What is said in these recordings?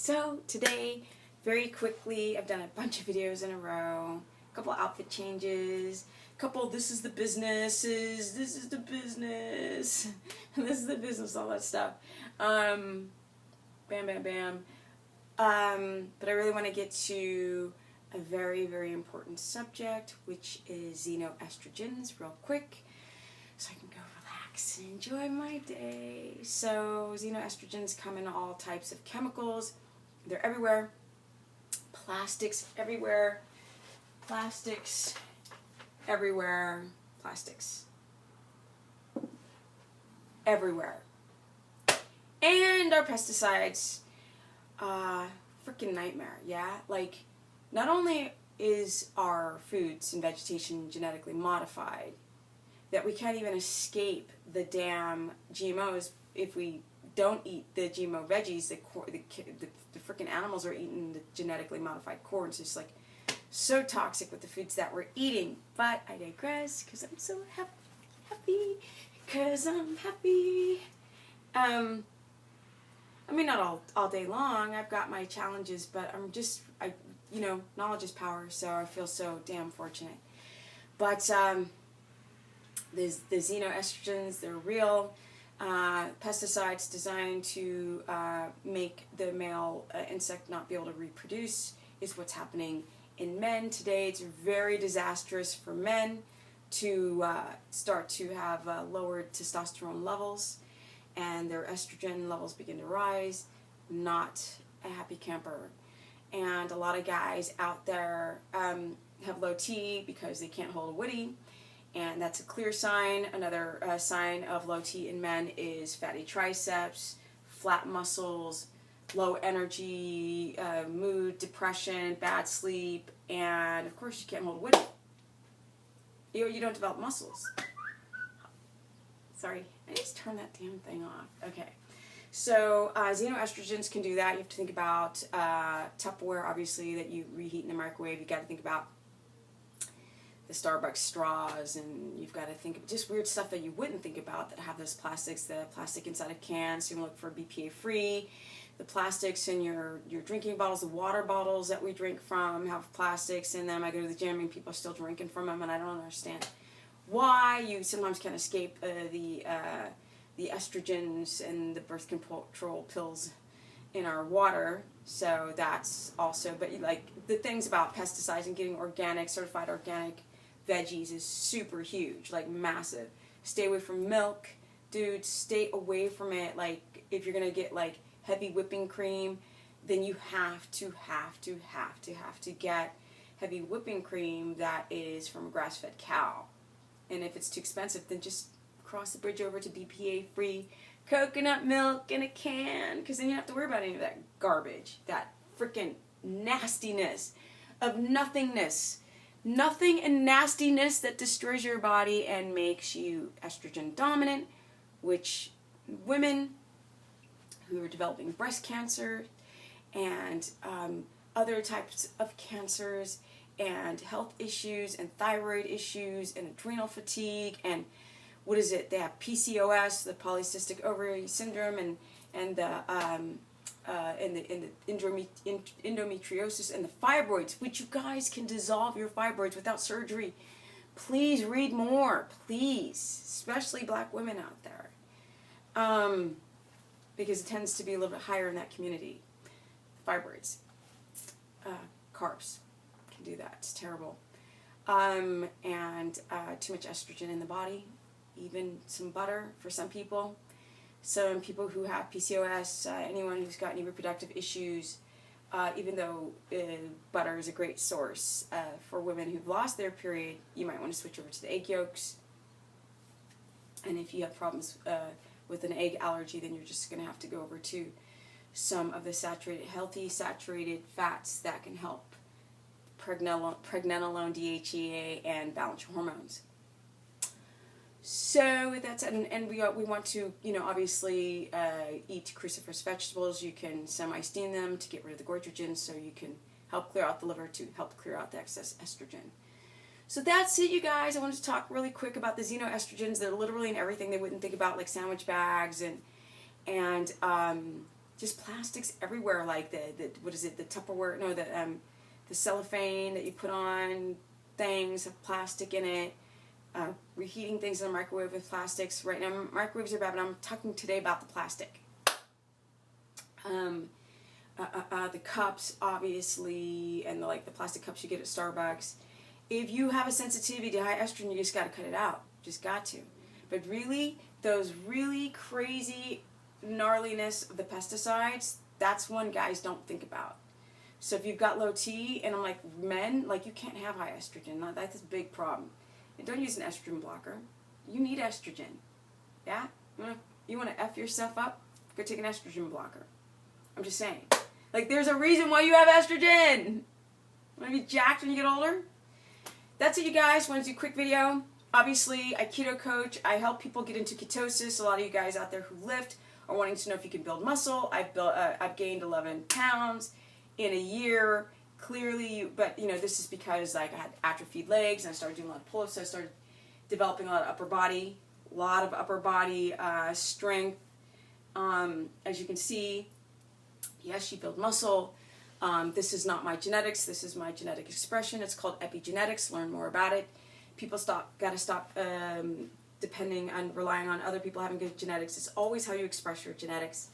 So today, very quickly, I've done a bunch of videos in a row, a couple outfit changes, a couple this is the business, this is the business, this is the business, all that stuff. Bam, bam, bam. But I really want to get to a very, very important subject, which is xenoestrogens, real quick, so I can go relax and enjoy my day. So xenoestrogens come in all types of chemicals. They're everywhere. Plastics everywhere. Plastics everywhere. Plastics everywhere. And our pesticides, freaking nightmare, yeah? Like, not only is our foods and vegetation genetically modified, that we can't even escape the damn GMOs if we don't eat the GMO veggies. The freaking animals are eating the genetically modified corn. It's just like so toxic with the foods that we're eating. But I digress because I'm so happy. Because I'm happy. I mean, not all day long. I've got my challenges, but knowledge is power, so I feel so damn fortunate. But the xenoestrogens, they're real. Pesticides designed to make the male insect not be able to reproduce is what's happening in men today. It's very disastrous for men to start to have lowered testosterone levels, and their estrogen levels begin to rise. Not a happy camper. And a lot of guys out there have low T because they can't hold a woody, and that's a clear sign. Another sign of low T in men is fatty triceps, flat muscles, low energy, mood, depression, bad sleep, and of course you can't hold a woody. You don't develop muscles. Sorry, I just turned that damn thing off. Okay. So xenoestrogens can do that. You have to think about Tupperware, obviously, that you reheat in the microwave. You've got to think about the Starbucks straws, and you've got to think of just weird stuff that you wouldn't think about that have those plastics, the plastic inside of cans, so you look for BPA-free. The plastics in your drinking bottles, the water bottles that we drink from have plastics in them. I go to the gym and people are still drinking from them, and I don't understand why. You sometimes can't escape the estrogens and the birth control pills in our water, so that's also, but like the things about pesticides and getting organic, certified organic veggies is super huge, like massive. Stay away from milk, dude, stay away from it. Like, if you're gonna get like heavy whipping cream, then you have to get heavy whipping cream that is from a grass-fed cow. And if it's too expensive, then just cross the bridge over to BPA-free coconut milk in a can, because then you don't have to worry about any of that garbage, that freaking nastiness of nothingness. Nothing and nastiness that destroys your body and makes you estrogen dominant, which women who are developing breast cancer and other types of cancers and health issues and thyroid issues and adrenal fatigue and what is it? They have PCOS, the polycystic ovary syndrome, and the endometriosis and the fibroids, which you guys can dissolve your fibroids without surgery. Please read more, please, especially black women out there, because it tends to be a little bit higher in that community. Fibroids, carbs can do that. It's terrible, and too much estrogen in the body. Even some butter for some people. Some people who have PCOS, anyone who's got any reproductive issues, even though butter is a great source for women who've lost their period, you might want to switch over to the egg yolks. And if you have problems with an egg allergy, then you're just going to have to go over to some of the healthy saturated fats that can help pregnenolone, DHEA, and balance your hormones. So that's, and we want to, obviously eat cruciferous vegetables. You can semi-steam them to get rid of the goitrogen, so you can help clear out the liver to help clear out the excess estrogen. So that's it, you guys. I wanted to talk really quick about the xenoestrogens. They're literally in everything they wouldn't think about, like sandwich bags and just plastics everywhere, like the what is it, the Tupperware, no, the cellophane that you put on things have plastic in it. Reheating things in the microwave with plastics. Right now, microwaves are bad, but I'm talking today about the plastic. The cups, obviously, and the plastic cups you get at Starbucks. If you have a sensitivity to high estrogen, you just got to cut it out. Just got to. But really, those really crazy gnarliness of the pesticides, that's one guys don't think about. So if you've got low T, and I'm like, men, you can't have high estrogen. That's a big problem. And don't use an estrogen blocker. You need estrogen. Yeah? You want to F yourself up? Go take an estrogen blocker. I'm just saying. There's a reason why you have estrogen. Want to be jacked when you get older? That's it, you guys. Want to do a quick video? Obviously, I keto coach. I help people get into ketosis. A lot of you guys out there who lift are wanting to know if you can build muscle. I've gained 11 pounds in a year. Clearly, but this is because I had atrophied legs and I started doing a lot of pull-ups, so I started developing a lot of upper body strength. As you can see, yes, you build muscle. This is not my genetics. This is my genetic expression. It's called epigenetics. Learn more about it. People gotta stop depending on relying on other people having good genetics. It's always how you express your genetics.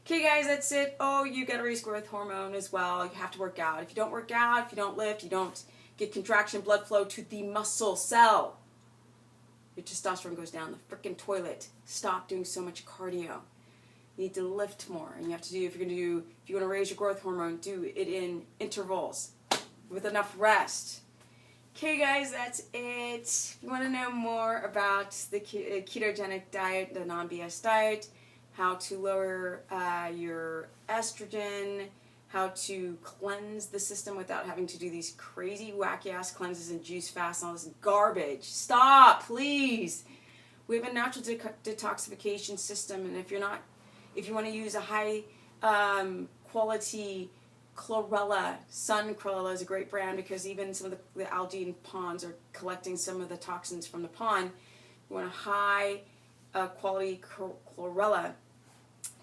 Okay, guys, that's it. Oh, you got to raise growth hormone as well. You have to work out. If you don't work out, if you don't lift, you don't get contraction, blood flow to the muscle cell, your testosterone goes down the freaking toilet. Stop doing so much cardio. You need to lift more. And you have to do, if you want to raise your growth hormone, do it in intervals with enough rest. Okay, guys, that's it. If you want to know more about the ketogenic diet, the non-BS diet, how to lower your estrogen, how to cleanse the system without having to do these crazy wacky-ass cleanses and juice fasts and all this garbage. Stop, please. We have a natural detoxification system, and if you want to use a high quality chlorella, Sun Chlorella is a great brand because even some of the algae in ponds are collecting some of the toxins from the pond. You want a high quality chlorella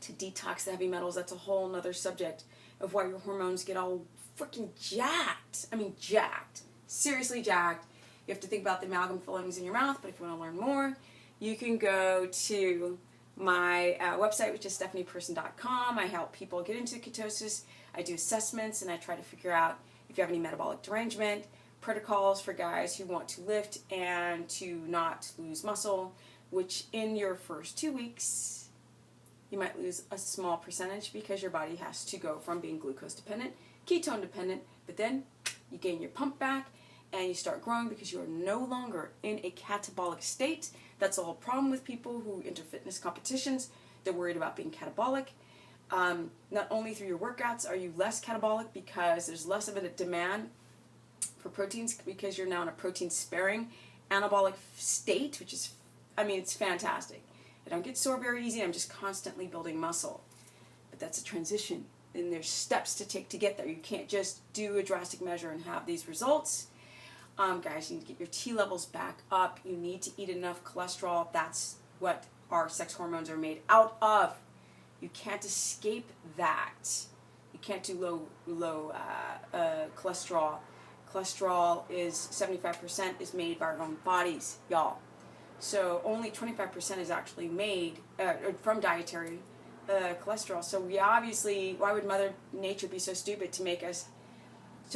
to detox the heavy metals. That's a whole nother subject of why your hormones get all freaking jacked. I mean, jacked. Seriously jacked. You have to think about the amalgam fillings in your mouth, but if you want to learn more, you can go to my website, which is stephanieperson.com. I help people get into ketosis. I do assessments, and I try to figure out if you have any metabolic derangement, protocols for guys who want to lift and to not lose muscle, which in your first 2 weeks, you might lose a small percentage because your body has to go from being glucose dependent, ketone dependent, but then you gain your pump back and you start growing because you are no longer in a catabolic state. That's the whole problem with people who enter fitness competitions. They're worried about being catabolic. Not only through your workouts are you less catabolic because there's less of a demand for proteins because you're now in a protein sparing anabolic state, which is, it's fantastic. I don't get sore very easy. I'm just constantly building muscle. But that's a transition, and there's steps to take to get there. You can't just do a drastic measure and have these results. Guys, you need to get your T levels back up. You need to eat enough cholesterol. That's what our sex hormones are made out of. You can't escape that. You can't do low cholesterol. Cholesterol is 75% is made by our own bodies, y'all. So only 25% is actually made from dietary cholesterol. So we obviously, why would Mother Nature be so stupid to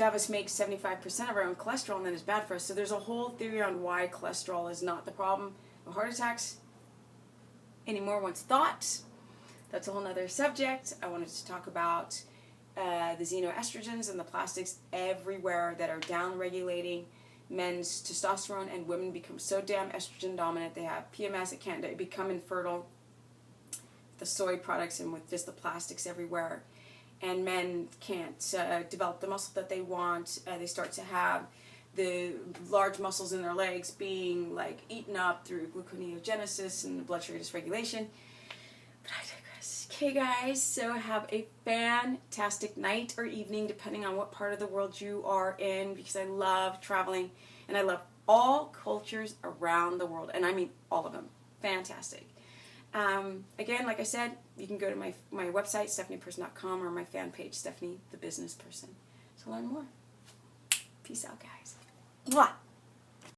have us make 75% of our own cholesterol and then it's bad for us? So there's a whole theory on why cholesterol is not the problem of heart attacks anymore once thought. That's a whole nother subject. I wanted to talk about the xenoestrogens and the plastics everywhere that are down-regulating men's testosterone, and women become so damn estrogen dominant they have PMS, they become infertile, the soy products and with just the plastics everywhere, and men can't develop the muscle that they want. They start to have the large muscles in their legs being eaten up through gluconeogenesis and blood sugar dysregulation. But I digress. Okay, guys, so have a fantastic night or evening, depending on what part of the world you are in, because I love traveling, and I love all cultures around the world, and I mean all of them. Fantastic. Again, like I said, you can go to my website, stephanieperson.com, or my fan page, Stephanie the Business Person, to learn more. Peace out, guys. Mwah!